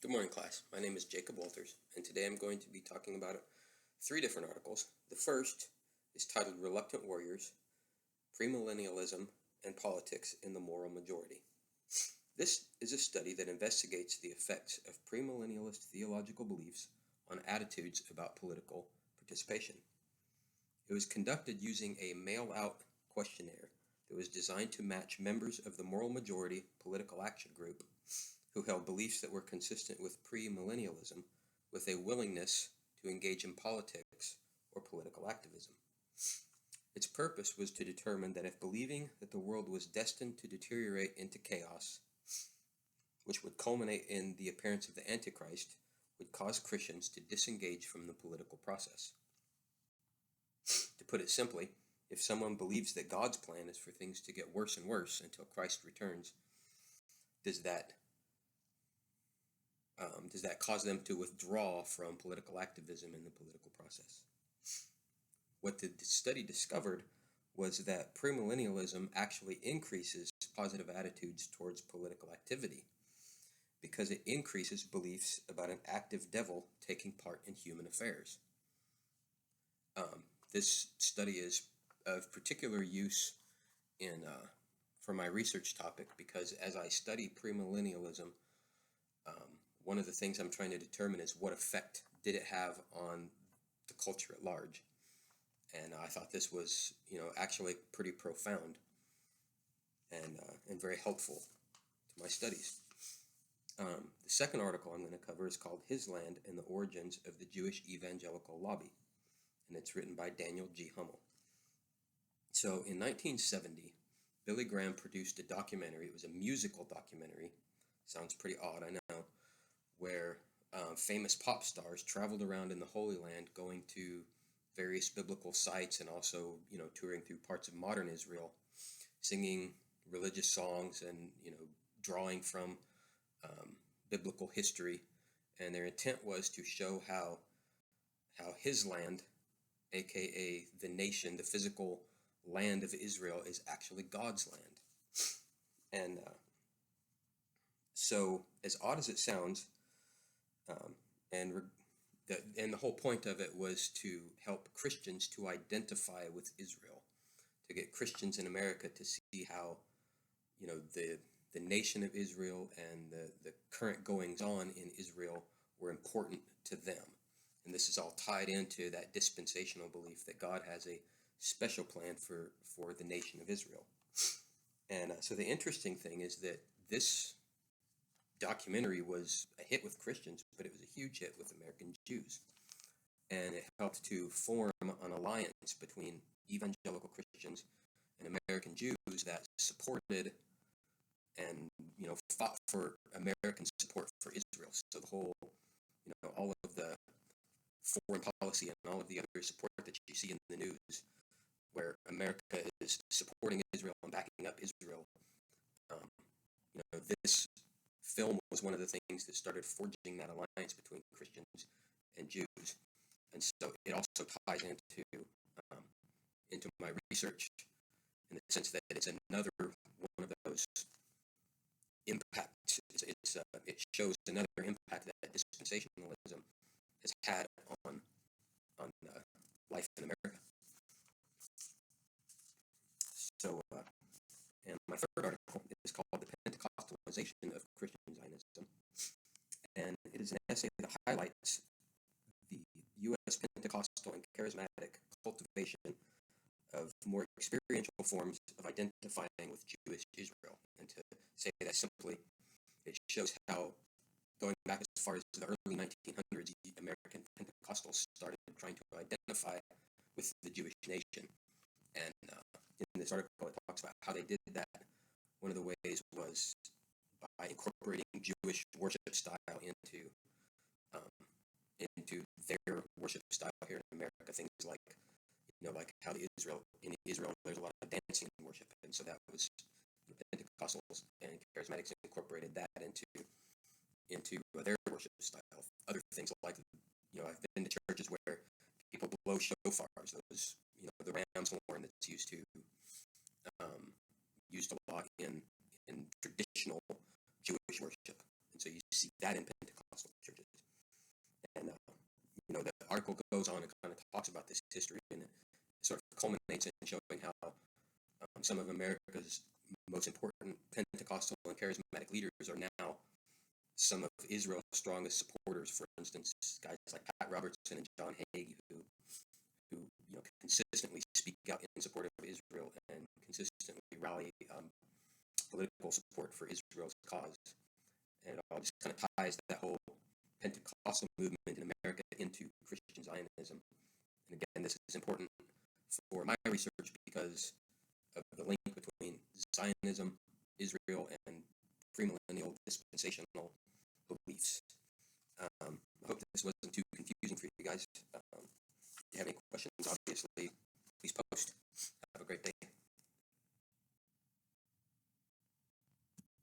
Good morning, class. My name is Jacob Walters, and today I'm going to be talking about 3 different articles. The first is titled Reluctant Warriors, Premillennialism, and Politics in the Moral Majority. This is a study that investigates the effects of premillennialist theological beliefs on attitudes about political participation. It was conducted using a mail-out questionnaire that was designed to match members of the moral majority political action group who held beliefs that were consistent with premillennialism with a willingness to engage in politics or political activism. Its purpose was to determine that if believing that the world was destined to deteriorate into chaos, which would culminate in the appearance of the Antichrist, would cause Christians to disengage from the political process. To put it simply, if someone believes that God's plan is for things to get worse and worse until Christ returns, does that cause them to withdraw from political activism in the political process? What the study discovered was that premillennialism actually increases positive attitudes towards political activity because it increases beliefs about an active devil taking part in human affairs. This study is of particular use for my research topic because as I study premillennialism, one of the things I'm trying to determine is what effect did it have on the culture at large. And I thought this was, actually pretty profound and very helpful to my studies. The second article I'm going to cover is called His Land and the Origins of the Jewish Evangelical Lobby, and it's written by Daniel G. Hummel. So in 1970, Billy Graham produced a documentary. It was a musical documentary. Sounds pretty odd, I know, where famous pop stars traveled around in the Holy Land going to various biblical sites and also, touring through parts of modern Israel, singing religious songs and, drawing from biblical history. And their intent was to show how his land, aka the nation, the physical land of Israel, is actually God's land. And so, as odd as it sounds, and the whole point of it was to help Christians to identify with Israel, to get Christians in America to see how, the nation of Israel and the current goings-on in Israel were important to them. And this is all tied into that dispensational belief that God has a special plan for the nation of Israel. And so the interesting thing is that this documentary was a hit with Christians, but it was a huge hit with American Jews. And it helped to form an alliance between evangelical Christians and American Jews that supported and, fought for American support for Israel. So the whole, all of the foreign policy and all of the other support that you see in the news, where America is supporting Israel and backing up Israel, this film was one of the things that started forging that alliance between Christians and Jews. And so it also ties into my research in the sense that it's another one of those impacts. It shows another impact that dispensationalism has had on life in America. So, and my third article is called The Pentecostalization of Christian Zionism, and it is an essay that highlights the U.S. Pentecostal and charismatic cultivation of more experiential forms of identifying with Jewish Israel. And to say that simply, it shows how, going back as far as the early 1900s, American Pentecostals started trying to identify with the Jewish nation. And in this article, it talks about how they did that. One of the ways was by incorporating Jewish worship style into their worship style here in America. Things like, like how in Israel there's a lot of dancing and worship, and so that was Pentecostals and charismatics incorporated that into their worship style. Other things like, I've been to churches where people blow shofars, those, the ram's horn that's used a lot in traditional Jewish worship. And so you see that in Pentecostal churches. And, the article goes on and kind of talks about this history, and it sort of culminates in showing how some of America's most important Pentecostal and charismatic leaders are now some of Israel's strongest supporters. For instance, guys like Pat Robertson and John Hagee, who consistently speak out in support of Israel and consistently rally political support for Israel's cause. And it all just kind of ties that whole Pentecostal movement in America into Christian Zionism. And again, this is important for my research because of the link between Zionism, Israel, and premillennial dispensational beliefs. I hope this wasn't too confusing for you guys. If you have any questions,